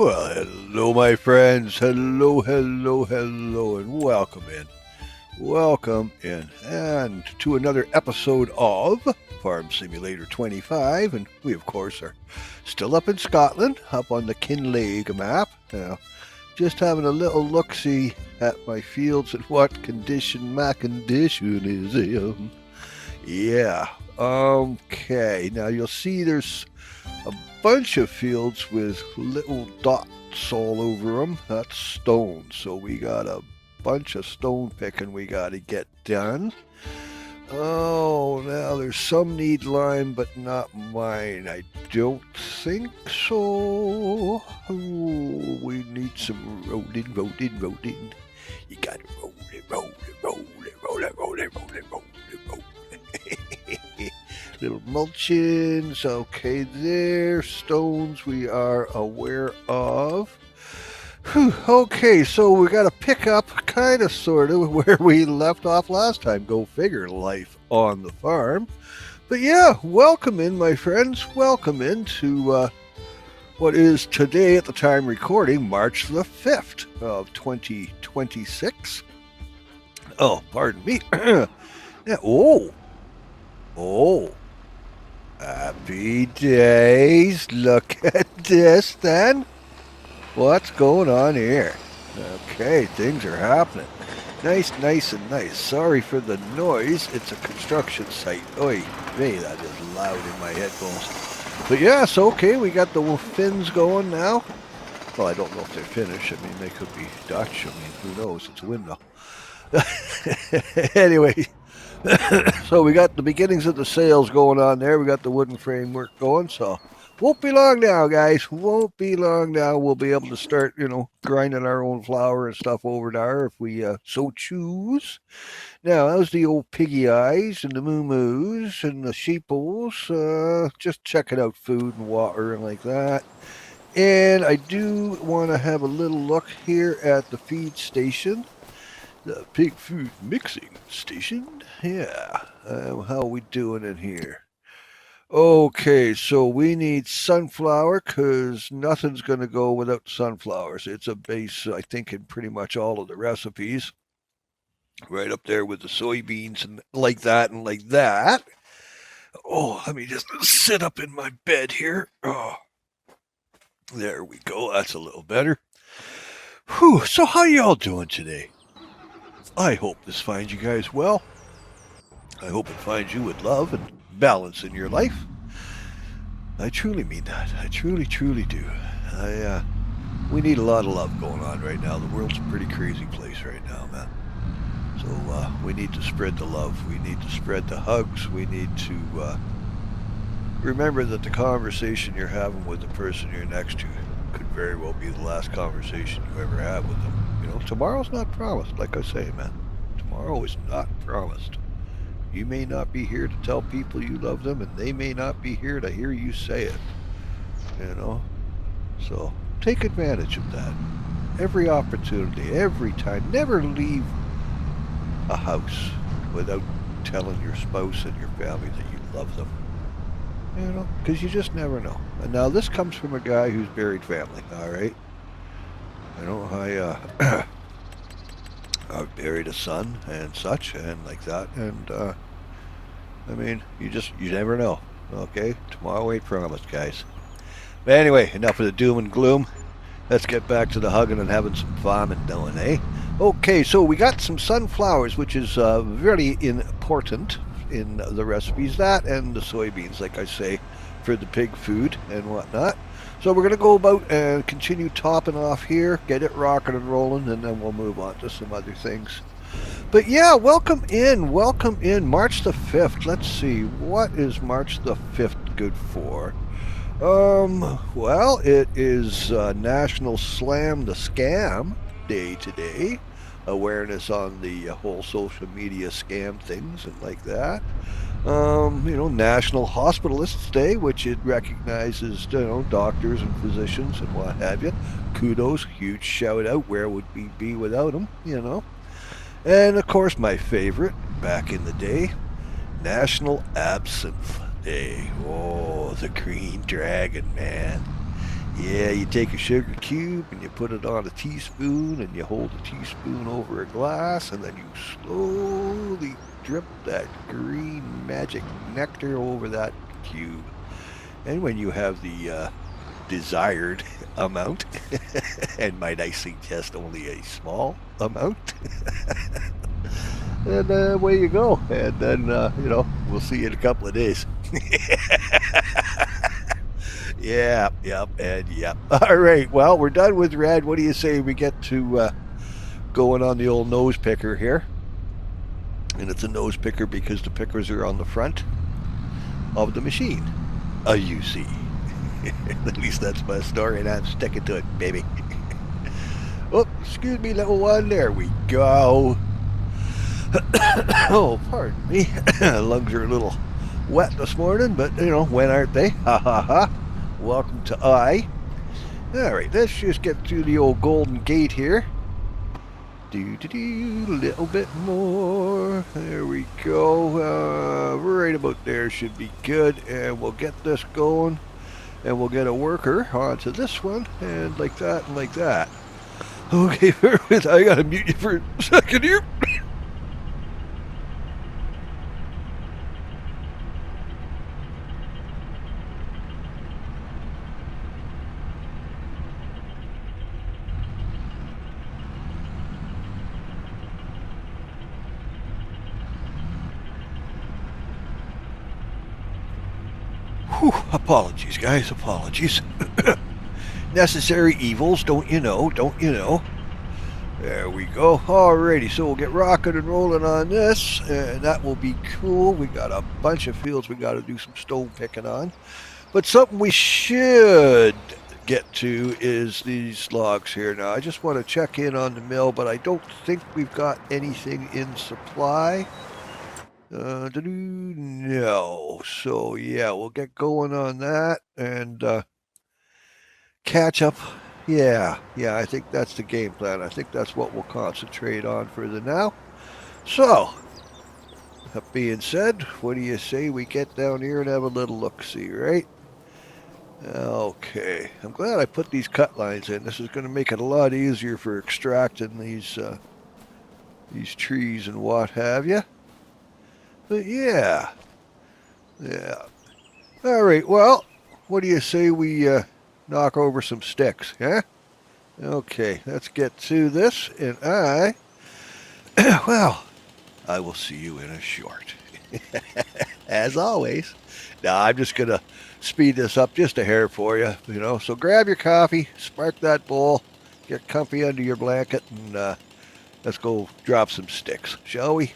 Well, hello, my friends. Hello, hello, hello, and welcome in. Welcome in, and to another episode of Farm Simulator 25. And we, of course, are still up in Scotland, up on the Kinlaig map. Now, just having a little look-see at my fields and what condition my condition is in. Yeah, okay. Now, you'll see there's a bunch of fields with little dots all over them. That's stone. So we got a bunch of stone picking we got to get done. Oh, now there's some need lime, but not mine. I don't think so. Oh, we need some rolling. You got to roll it. Little mulchins, okay, there. Stones we are aware of. Whew, okay, so we got to pick up kind of sort of where we left off last time. Go figure, life on the farm. But yeah, welcome in, my friends. Welcome in to what is today, at the time recording, March the 5th of 2026. Oh, pardon me. Yeah, oh. Happy days. Look at this then. What's going on here? Okay, things are happening. Nice and nice. Sorry for the noise. It's a construction site. Oy, vey, that is loud in my headphones. But yes, okay, we got the fins going now. Well, I don't know if they're finished. I mean, they could be Dutch. I mean, who knows? It's a windmill. Anyway. So we got the beginnings of the sails going on there. We got the wooden framework going. So won't be long now, guys. Won't be long now. We'll be able to start, grinding our own flour and stuff over there if we so choose. Now, how's the old piggy eyes and the moo-moos and the sheeples? Just checking out food and water and like that. And I do want to have a little look here at the feed station. The pig food mixing station. Yeah. How are we doing in here? Okay, so we need sunflower because nothing's going to go without sunflowers. It's a base, I think, in pretty much all of the recipes. Right up there with the soybeans and like that and like that. Oh, let me just sit up in my bed here. Oh, there we go. That's a little better. Whew, so how y'all doing today? I hope this finds you guys well. I hope it finds you with love and balance in your life. I truly mean that. I truly do. We need a lot of love going on right now. The world's a pretty crazy place right now, man. So we need to spread the love. We need to spread the hugs. We need to remember that the conversation you're having with the person you're next to could very well be the last conversation you ever have with them. Tomorrow's not promised, like I say, man. Tomorrow is not promised. You may not be here to tell people you love them, and they may not be here to hear you say it. So take advantage of that. Every opportunity, every time. Never leave a house without telling your spouse and your family that you love them. Because you just never know. And now this comes from a guy who's buried family, all right? I've buried a son and such and like that, and you never know. Okay, tomorrow ain't promised, guys. But anyway, enough of the doom and gloom. Let's get back to the hugging and having some fun and doing, eh? Okay, so we got some sunflowers, which is very important in the recipes. That and the soybeans, like I say, for the pig food and whatnot. So we're going to go about and continue topping off here, get it rocking and rolling, and then we'll move on to some other things. But yeah, welcome in, March the 5th. Let's see, what is March the 5th good for? Well, it is National Slam the Scam Day today. Awareness on the whole social media scam things and like that. National Hospitalists Day, which it recognizes, doctors and physicians and what have you. Kudos, huge shout out. Where would we be without them, And of course, my favorite, back in the day, National Absinthe Day. Oh, the Green Dragon, man. Yeah, you take a sugar cube and you put it on a teaspoon and you hold the teaspoon over a glass and then you slowly drip that green magic nectar over that cube. And when you have the desired amount, and might I suggest only a small amount, and away you go. And then, we'll see you in a couple of days. Yeah, yep, and yep. All right, well, we're done with red. What do you say we get to going on the old nose picker here? And it's a nose picker because the pickers are on the front of the machine. You see. At least that's my story, and I'm sticking to it, baby. Oh, excuse me, little one. There we go. Oh, pardon me. Lungs are a little wet this morning, but, when aren't they? Ha, ha, ha. Welcome to I. All right, let's just get through the old golden gate here. A little bit more. There we go. Right about there should be good, and we'll get this going, and we'll get a worker onto this one, and like that, and like that. Okay, I gotta mute you for a second here. Whew, apologies, guys, apologies. Necessary evils, don't you know, don't you know. There we go. Alrighty, so we'll get rocking and rolling on this, and that will be cool. We got a bunch of fields we got to do some stone picking on. But something we should get to is these logs here. Now, I just want to check in on the mill, but I don't think we've got anything in supply. No. So, yeah, we'll get going on that and catch up. Yeah, I think that's the game plan. I think that's what we'll concentrate on for the now. So, that being said, what do you say we get down here and have a little look-see, right? Okay, I'm glad I put these cut lines in. This is going to make it a lot easier for extracting these trees and what have you. But yeah. All right, well, what do you say we knock over some sticks, yeah? Okay, let's get to this, and well, I will see you in a short. As always. Now, I'm just going to speed this up just a hair for you, So grab your coffee, spark that bowl, get comfy under your blanket, and let's go drop some sticks, shall we?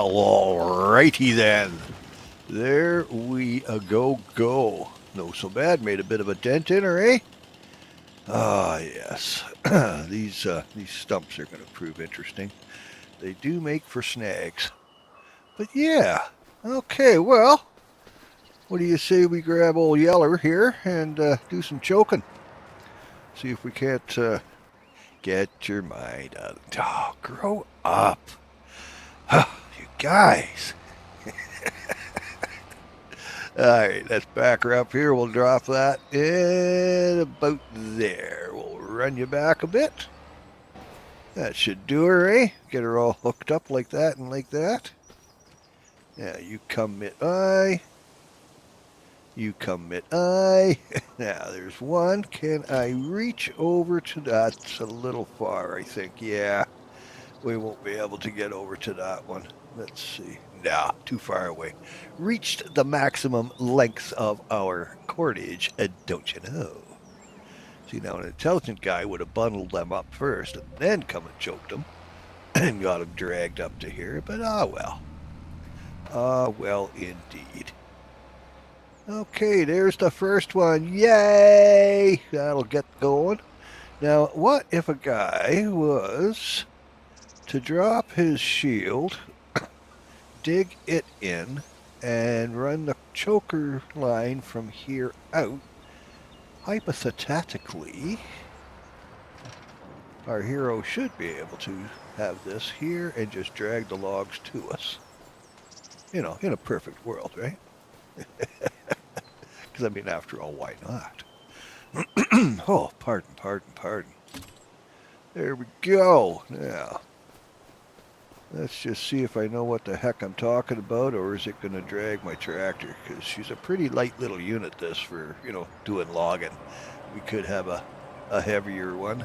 Well, alrighty then. There we go. No so bad. Made a bit of a dent in her, eh? Ah, yes. These stumps are going to prove interesting. They do make for snags. But yeah. Okay, well, what do you say we grab old Yeller here and do some choking? See if we can't get your mind out. Oh, grow up. You guys. All right, let's back her up here. We'll drop that in about there. We'll run you back a bit. That should do her, eh? Get her all hooked up like that and like that. Yeah, you come mid-eye. You come mid-eye. Now, there's one. Can I reach over to that? It's a little far, I think. Yeah, we won't be able to get over to that one. Let's see. Nah, too far away. Reached the maximum length of our cordage, don't you know? See, now an intelligent guy would have bundled them up first and then come and choked them and got them dragged up to here, but well. Well indeed. Okay, there's the first one. Yay! That'll get going. Now, what if a guy was to drop his shield, dig it in, and run the choker line from here out? Hypothetically, our hero should be able to have this here and just drag the logs to us. You know, in a perfect world, right? Because, I mean, after all, why not? Oh, pardon. There we go. Now, let's just see if I know what the heck I'm talking about, or is it going to drag my tractor? Because she's a pretty light little unit, this, for, you know, doing logging. We could have a heavier one.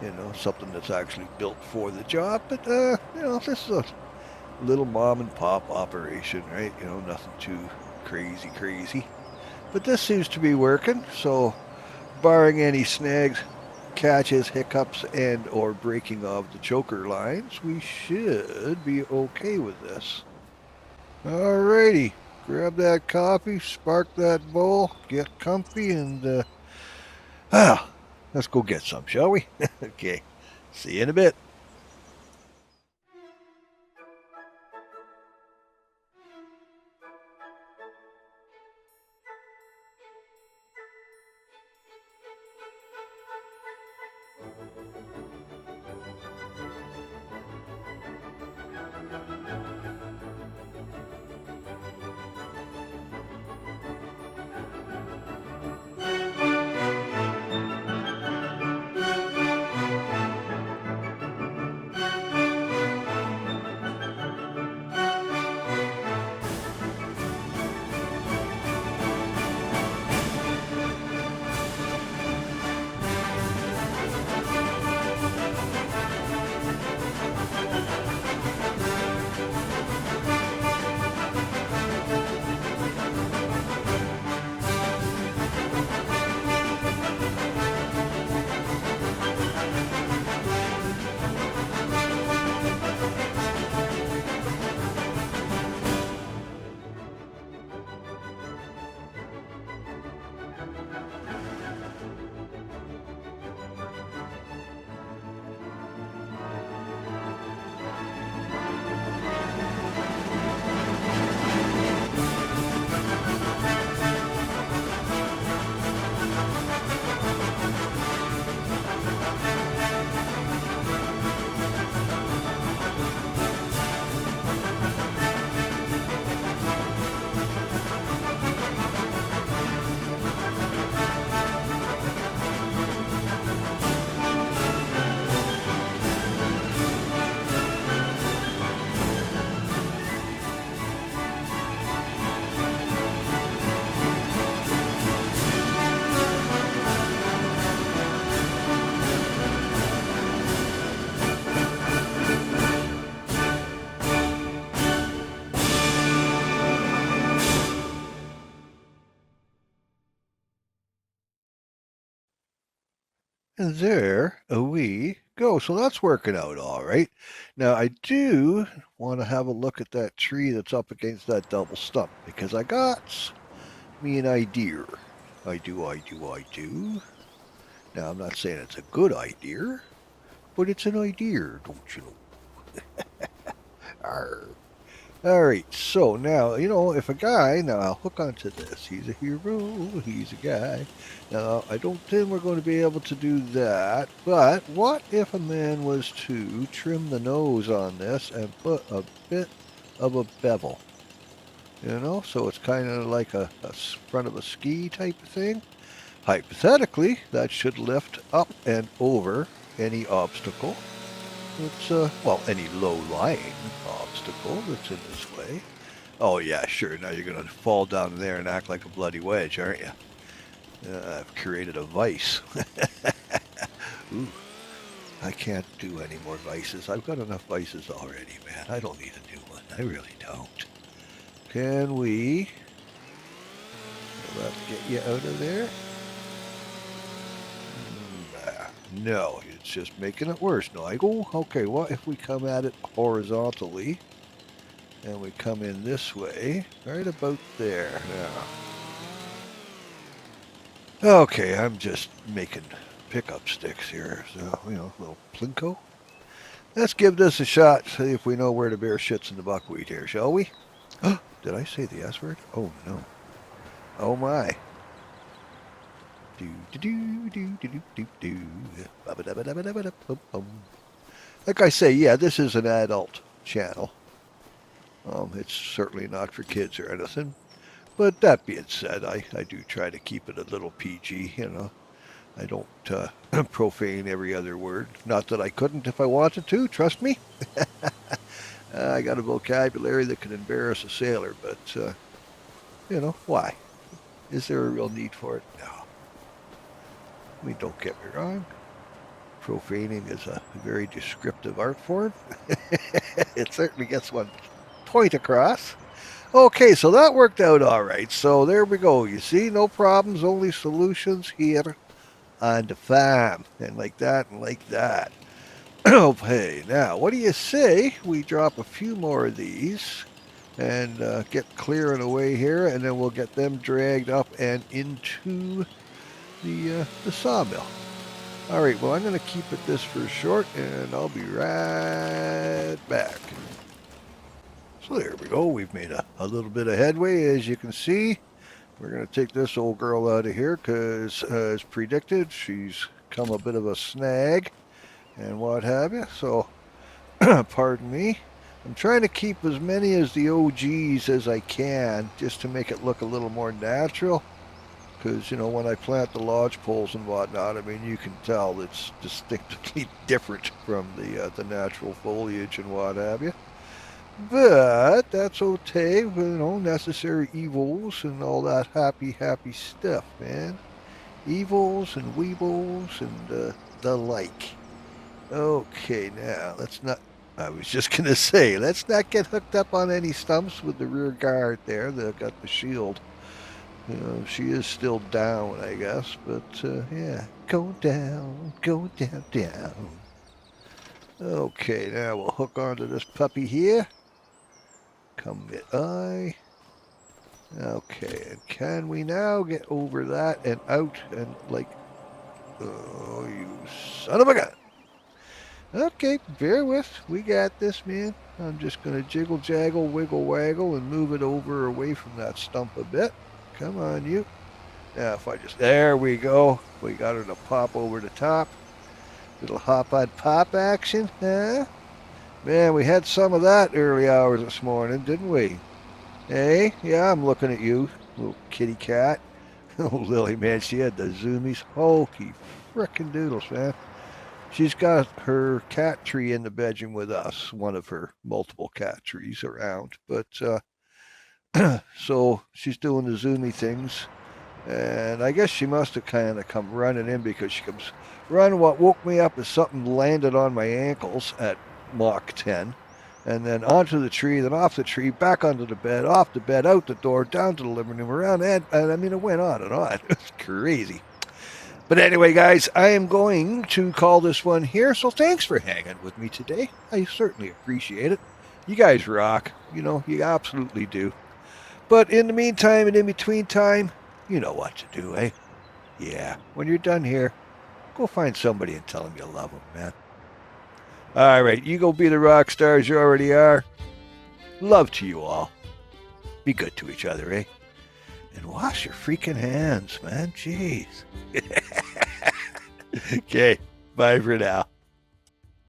You know, something that's actually built for the job. But, you know, this is a little mom and pop operation, right? You know, nothing too crazy. But this seems to be working, so barring any snags, catches, hiccups, and or breaking of the choker lines, we should be okay with this. Alrighty, grab that coffee, spark that bowl, get comfy, and let's go get some, shall we? Okay, see you in a bit. And there we go. So that's working out all right. Now I do want to have a look at that tree that's up against that double stump because I got me an idea. I do. Now I'm not saying it's a good idea, but it's an idea, don't you know? Arr. All right, so now, if a guy, now I'll hook onto this. He's a hero, he's a guy. Now, I don't think we're going to be able to do that, but what if a man was to trim the nose on this and put a bit of a bevel? So it's kind of like a front of a ski type of thing. Hypothetically, that should lift up and over any obstacle. It's, well, any low-lying obstacle that's in this way. Oh, yeah, sure. Now you're going to fall down there and act like a bloody wedge, aren't you? I've created a vice. Ooh, I can't do any more vices. I've got enough vices already, man. I don't need a new one. I really don't. Can we... Will that get you out of there? No, it's just making it worse. No, I go, okay, what if we come at it horizontally and we come in this way, right about there. Now. Okay, I'm just making pickup sticks here, so, a little plinko. Let's give this a shot, see if we know where the bear shits in the buckwheat here, shall we? Did I say the S word? Oh, no. Oh, my. Like I say, yeah, this is an adult channel. It's certainly not for kids or anything. But that being said, I do try to keep it a little PG, I don't profane every other word. Not that I couldn't if I wanted to, trust me. I got a vocabulary that can embarrass a sailor, but, why? Is there a real need for it? No. I mean, don't get me wrong. Profaning is a very descriptive art form. It certainly gets one point across. Okay, so that worked out all right. So there we go. You see, no problems, only solutions here on the farm. And like that and like that. Okay, now, what do you say we drop a few more of these and get clearing away here, and then we'll get them dragged up and into the sawmill. All right, well, I'm going to keep it this for short, and I'll be right back. So there we go. We've made a little bit of headway, as you can see. We're going to take this old girl out of here because, as predicted, she's come a bit of a snag and what have you. So, pardon me. I'm trying to keep as many as the OGs as I can just to make it look a little more natural. Because, when I plant the lodge poles and whatnot, I mean, you can tell it's distinctly different from the natural foliage and what have you. But that's okay, necessary evils and all that happy stuff, man. Evils and weebles and the like. Okay, now, I was just going to say, let's not get hooked up on any stumps with the rear guard there. They've got the shield. She is still down, I guess, but yeah, go down, down. Okay, now we'll hook onto this puppy here. Come mid-eye. Okay, and can we now get over that and out and oh, you son of a gun. Okay, bear with, we got this, man. I'm just going to jiggle, jaggle, wiggle, waggle, and move it over away from that stump a bit. Come on, you. Now, if I just... There we go. We got her to pop over the top. Little hop-on-pop action, huh? Man, we had some of that early hours this morning, didn't we? Hey? Yeah, I'm looking at you, little kitty cat. Oh, Lily, man, she had the zoomies. Holy frickin' doodles, man. She's got her cat tree in the bedroom with us, one of her multiple cat trees around. But, so she's doing the zoomy things, and I guess she must have kind of come running in because she comes running. What woke me up is something landed on my ankles at Mach 10, and then onto the tree, then off the tree, back onto the bed, off the bed, out the door, down to the living room, around, and I mean, it went on and on. It was crazy. But anyway, guys, I am going to call this one here. So thanks for hanging with me today. I certainly appreciate it. You guys rock. You absolutely do. But in the meantime and in between time, you know what to do, eh? Yeah, when you're done here, go find somebody and tell them you love them, man. All right, you go be the rock stars you already are. Love to you all. Be good to each other, eh? And wash your freaking hands, man. Jeez. Okay, bye for now.